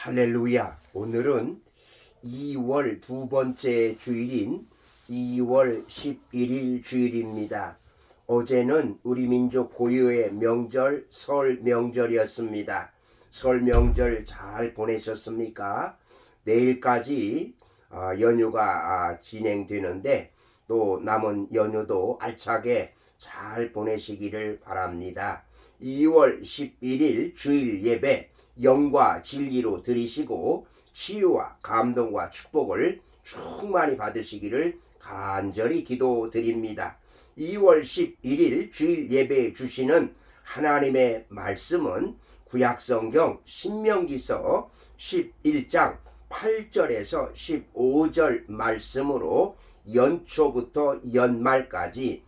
할렐루야. 오늘은 2월 두 번째 주일인 2월 11일 주일입니다. 어제는 우리 민족 고유의 명절 설 명절이었습니다. 설 명절 잘 보내셨습니까? 내일까지 연휴가 진행되는데 또 남은 연휴도 알차게 잘 보내시기를 바랍니다. 2월 11일 주일 예배 영과 진리로 드리시고 치유와 감동과 축복을 충만히 받으시기를 간절히 기도드립니다. 2월 11일 주일 예배에 주시는 하나님의 말씀은 구약성경 신명기서 11장 8절에서 15절 말씀으로 연초부터 연말까지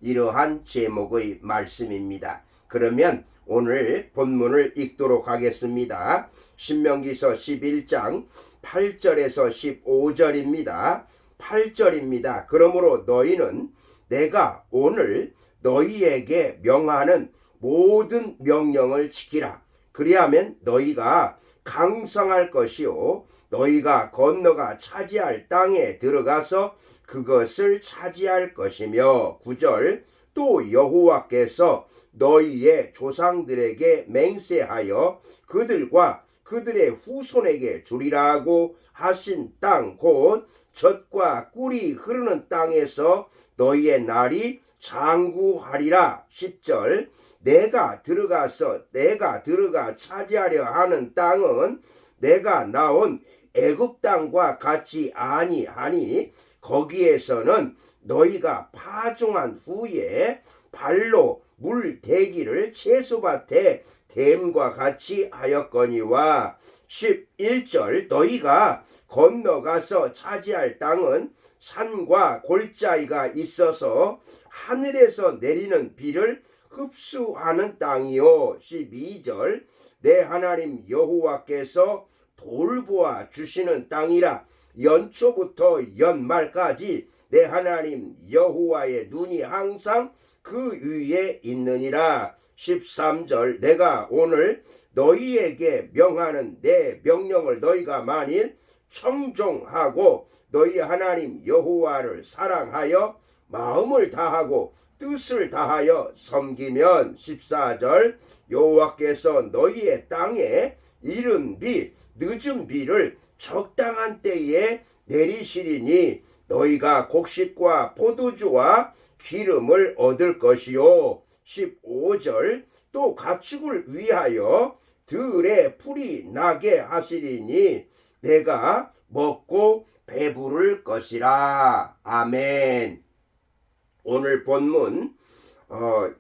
이러한 제목의 말씀입니다. 그러면 오늘 본문을 읽도록 하겠습니다. 신명기서 11장 8절에서 15절입니다. 8절입니다. 그러므로 너희는 내가 오늘 너희에게 명하는 모든 명령을 지키라. 그리하면 너희가 강성할 것이요 너희가 건너가 차지할 땅에 들어가서 그것을 차지할 것이며 9절 또 여호와께서 너희의 조상들에게 맹세하여 그들과 그들의 후손에게 주리라고 하신 땅 곧 젖과 꿀이 흐르는 땅에서 너희의 날이 장구하리라. 10절 내가 들어가 차지하려 하는 땅은 내가 나온 애굽 땅과 같이 아니하니 거기에서는 너희가 파종한 후에 발로 물 대기를 채소밭에 댐과 같이 하였거니와 11절 너희가 건너가서 차지할 땅은 산과 골짜기가 있어서 하늘에서 내리는 비를 흡수하는 땅이요 12절 내 하나님 여호와께서 돌보아 주시는 땅이라 연초부터 연말까지 내 하나님 여호와의 눈이 항상 그 위에 있느니라. 13절 내가 오늘 너희에게 명하는 내 명령을 너희가 만일 청종하고 너희 하나님 여호와를 사랑하여 마음을 다하고 뜻을 다하여 섬기면 14절 여호와께서 너희의 땅에 이른 비 늦은 비를 적당한 때에 내리시리니 너희가 곡식과 포도주와 기름을 얻을 것이요 15절 또 가축을 위하여 들에 풀이 나게 하시리니 내가 먹고 배부를 것이라. 아멘. 오늘 본문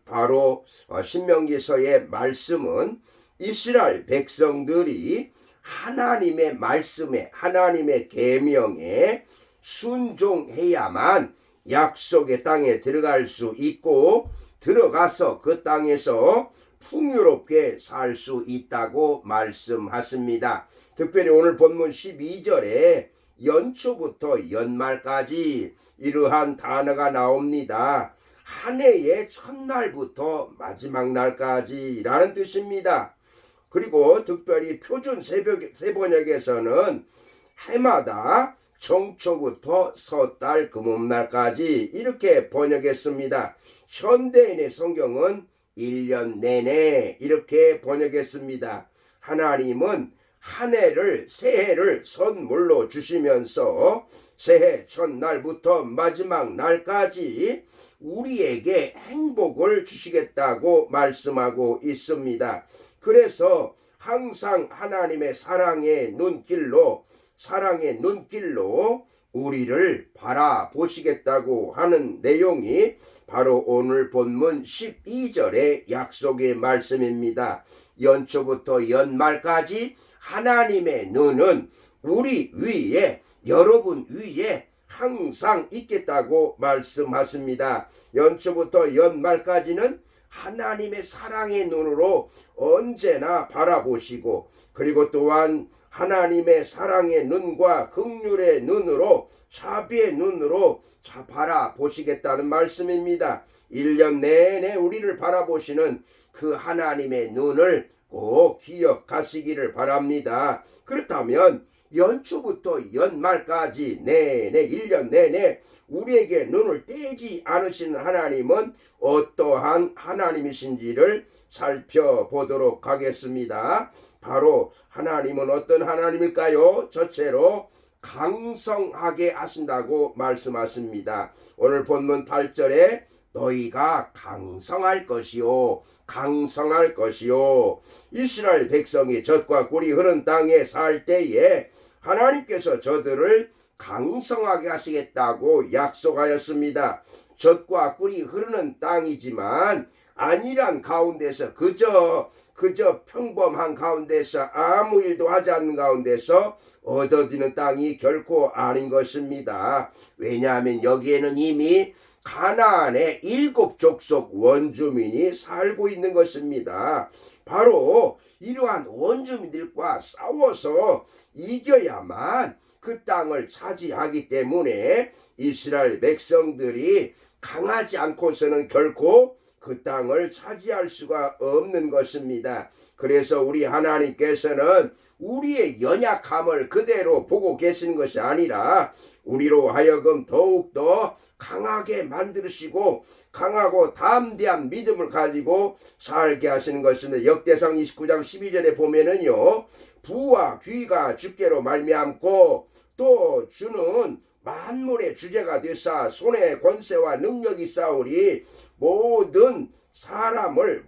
바로 신명기서의 말씀은 이스라엘 백성들이 하나님의 말씀에 하나님의 계명에 순종해야만 약속의 땅에 들어갈 수 있고 들어가서 그 땅에서 풍요롭게 살 수 있다고 말씀하십니다. 특별히 오늘 본문 12절에 연초부터 연말까지 이러한 단어가 나옵니다. 한 해의 첫날부터 마지막 날까지라는 뜻입니다. 그리고 특별히 표준 세번역에서는 해마다 정초부터 섣달 금음날까지 이렇게 번역했습니다. 현대인의 성경은 1년 내내 이렇게 번역했습니다. 하나님은 한 해를 새해를 선물로 주시면서 새해 첫날부터 마지막 날까지 우리에게 행복을 주시겠다고 말씀하고 있습니다. 그래서 항상 하나님의 사랑의 눈길로 우리를 바라보시겠다고 하는 내용이 바로 오늘 본문 12절의 약속의 말씀입니다. 연초부터 연말까지 하나님의 눈은 우리 위에 여러분 위에 항상 있겠다고 말씀하십니다. 연초부터 연말까지는 하나님의 사랑의 눈으로 언제나 바라보시고 그리고 또한 하나님의 사랑의 눈과 긍휼의 눈으로 자비의 눈으로 바라보시겠다는 말씀입니다. 1년 내내 우리를 바라보시는 그 하나님의 눈을 꼭 기억하시기를 바랍니다. 그렇다면 연초부터 연말까지 내내 1년 내내 우리에게 눈을 떼지 않으시는 하나님은 어떠한 하나님이신지를 살펴보도록 하겠습니다. 바로 하나님은 어떤 하나님일까요? 첫째로 강성하게 하신다고 말씀하십니다. 오늘 본문 8절에 너희가 강성할 것이요 강성할 것이요. 이스라엘 백성이 젖과 꿀이 흐른 땅에 살 때에 하나님께서 저들을 강성하게 하시겠다고 약속하였습니다. 젖과 꿀이 흐르는 땅이지만 안일한 가운데서 그저 평범한 가운데서 아무 일도 하지 않는 가운데서 얻어지는 땅이 결코 아닌 것입니다. 왜냐하면 여기에는 이미 가나안의 7족속 원주민이 살고 있는 것입니다. 바로 이러한 원주민들과 싸워서 이겨야만 그 땅을 차지하기 때문에 이스라엘 백성들이 강하지 않고서는 결코 그 땅을 차지할 수가 없는 것입니다. 그래서 우리 하나님께서는 우리의 연약함을 그대로 보고 계시는 것이 아니라 우리로 하여금 더욱더 강하게 만드시고 강하고 담대한 믿음을 가지고 살게 하시는 것입니다. 역대상 29장 12절에 보면은요, 부와 귀가 주께로 말미암고 또 주는 만물의 주제가 되사 손에 권세와 능력이 있사오니 모든 사람을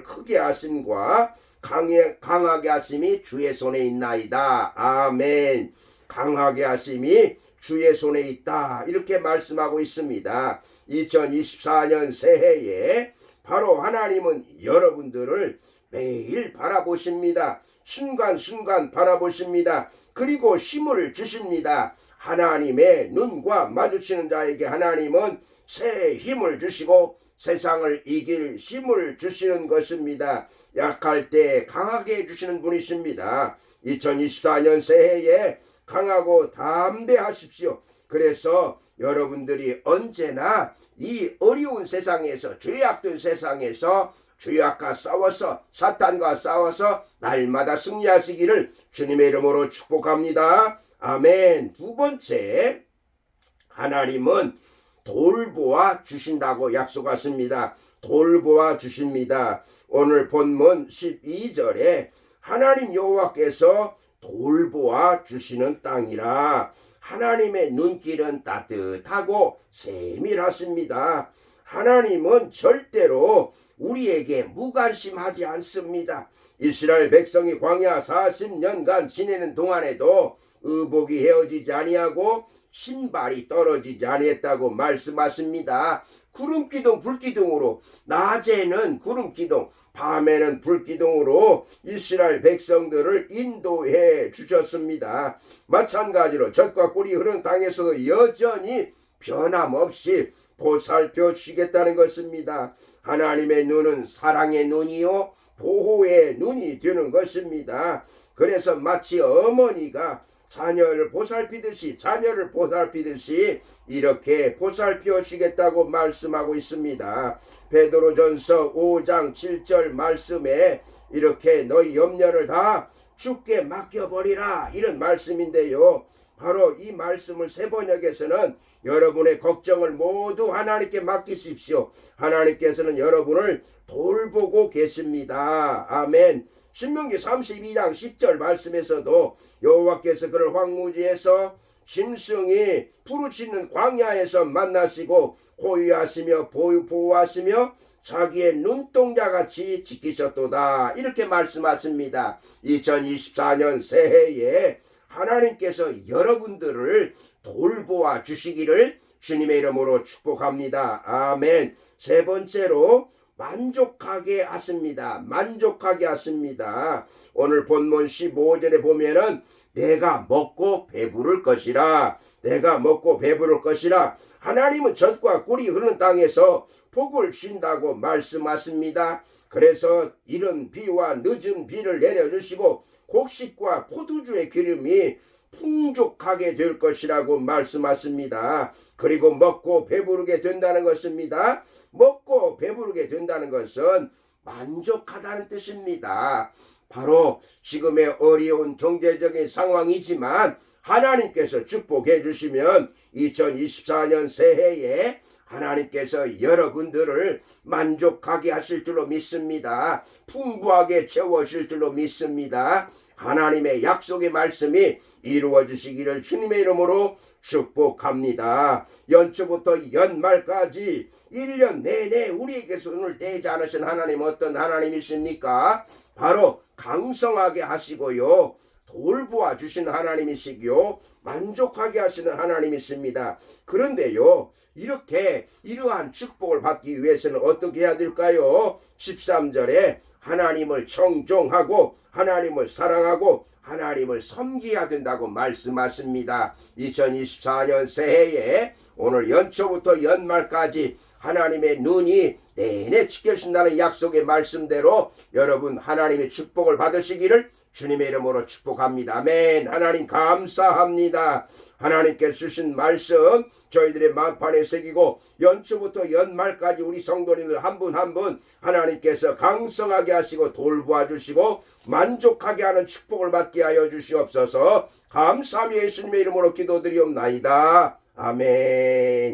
크게 하심과 강하게 하심이 주의 손에 있나이다. 아멘. 강하게 하심이 주의 손에 있다. 이렇게 말씀하고 있습니다. 2024년 새해에 바로 하나님은 여러분들을 매일 바라보십니다. 순간순간 바라보십니다. 그리고 힘을 주십니다. 하나님의 눈과 마주치는 자에게 하나님은 새 힘을 주시고 세상을 이길 힘을 주시는 것입니다. 약할 때 강하게 해주시는 분이십니다. 2024년 새해에 강하고 담대하십시오. 그래서 여러분들이 언제나 이 어려운 세상에서 죄악된 세상에서 죄악과 싸워서 사탄과 싸워서 날마다 승리하시기를 주님의 이름으로 축복합니다. 아멘. 두 번째, 하나님은 돌보아 주신다고 약속하십니다. 돌보아 주십니다. 오늘 본문 12절에 하나님 여호와께서 돌보아 주시는 땅이라. 하나님의 눈길은 따뜻하고 세밀하십니다. 하나님은 절대로 우리에게 무관심하지 않습니다. 이스라엘 백성이 광야 40년간 지내는 동안에도 의복이 헤어지지 아니하고 신발이 떨어지지 아니했다고 말씀하십니다. 구름기둥 불기둥으로, 낮에는 구름기둥, 밤에는 불기둥으로 이스라엘 백성들을 인도해 주셨습니다. 마찬가지로 젖과 꿀이 흐르는 땅에서도 여전히 변함없이 보살펴 주시겠다는 것입니다. 하나님의 눈은 사랑의 눈이요 보호의 눈이 되는 것입니다. 그래서 마치 어머니가 자녀를 보살피듯이 이렇게 보살펴 주시겠다고 말씀하고 있습니다. 베드로전서 5장 7절 말씀에 이렇게 너희 염려를 다 주께 맡겨버리라, 이런 말씀인데요. 바로 이 말씀을 세번역에서는 여러분의 걱정을 모두 하나님께 맡기십시오. 하나님께서는 여러분을 돌보고 계십니다. 아멘. 신명기 32장 10절 말씀에서도 여호와께서 그를 황무지에서 짐승이 부르짖는 광야에서 만나시고 호위하시며 보호하시며 자기의 눈동자같이 지키셨도다, 이렇게 말씀하십니다. 2024년 새해에 하나님께서 여러분들을 돌보아 주시기를 주님의 이름으로 축복합니다. 아멘. 세 번째로 만족하게 하십니다. 만족하게 하십니다. 오늘 본문 15절에 보면은 내가 먹고 배부를 것이라. 내가 먹고 배부를 것이라. 하나님은 젖과 꿀이 흐르는 땅에서 복을 주신다고 말씀하십니다. 그래서 이른 비와 늦은 비를 내려주시고 곡식과 포도주의 기름이 풍족하게 될 것이라고 말씀하십니다. 그리고 먹고 배부르게 된다는 것입니다. 먹고 배부르게 된다는 것은 만족하다는 뜻입니다. 바로 지금의 어려운 경제적인 상황이지만 하나님께서 축복해 주시면 2024년 새해에 하나님께서 여러분들을 만족하게 하실 줄로 믿습니다. 풍부하게 채워주실 줄로 믿습니다. 하나님의 약속의 말씀이 이루어지시기를 주님의 이름으로 축복합니다. 연초부터 연말까지 1년 내내 우리에게 손을 떼지 않으신 하나님 어떤 하나님이십니까? 바로 강성하게 하시고요. 돌보아 주시는 하나님이시기요 만족하게 하시는 하나님이십니다. 그런데요 이렇게 이러한 축복을 받기 위해서는 어떻게 해야 될까요? 13절에 하나님을 청종하고 하나님을 사랑하고 하나님을 섬겨야 된다고 말씀하십니다. 2024년 새해에 오늘 연초부터 연말까지 하나님의 눈이 내내 지켜주신다는 약속의 말씀대로 여러분 하나님의 축복을 받으시기를 주님의 이름으로 축복합니다. 아멘. 하나님 감사합니다. 하나님께 주신 말씀 저희들의 마음판에 새기고 연초부터 연말까지 우리 성도님들 한 분 한 분 하나님께서 강성하게 하시고 돌보아 주시고 만족하게 하는 축복을 받게 하여 주시옵소서. 감사하며 예수님의 이름으로 기도드리옵나이다. 아멘.